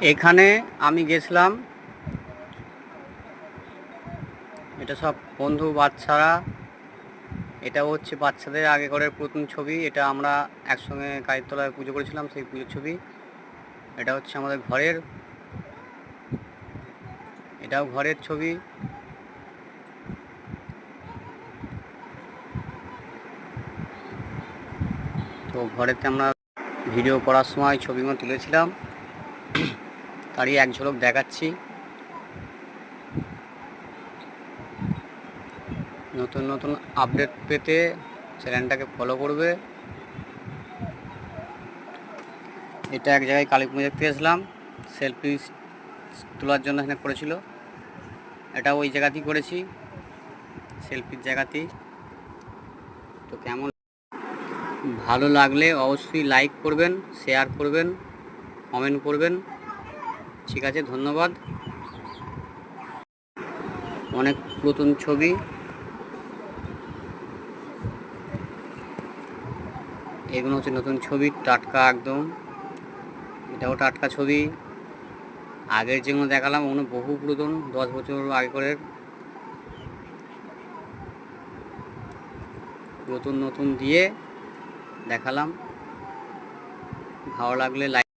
এখানে আমি গেছিলাম, এটা সব বন্ধু বাচ্চারা, এটা হচ্ছে বাচ্চাদের আগেকারের প্রথম ছবি। এটা আমরা একসঙ্গে গায়ের তলায় পুজো করেছিলাম, সেই পুজোর ছবি। এটা হচ্ছে আমাদের ঘরের, এটাও ঘরের ছবি। তো ঘরেতে আমরা ভিডিও করার সময় ছবিগুলো তুলেছিলাম, তারই এক ঝলক দেখাচ্ছি। নতুন নতুন আপডেট পেতে চ্যানেলটাকে ফলো করবে। এটা এক জায়গায় কালী পুজো দেখতে এসলাম, সেলফি তোলার জন্য এখানে করেছিল। এটা ওই জায়গাতেই করেছি, সেলফির জায়গাতেই। তো কেমন ভালো লাগলে অবশ্যই লাইক করবেন, শেয়ার করবেন, কমেন্ট করবেন। ঠিক আছে, ধন্যবাদ। অনেক নতুন ছবি, এগুলো হচ্ছে নতুন ছবি, টাটকা একদম। এটাও টাটকা ছবি। আগের যেগুলো দেখালাম ওগুলো বহু পুরাতন, 10 বছর আগে করে। নতুন নতুন দিয়ে দেখালাম। ভালো লাগলে লাইক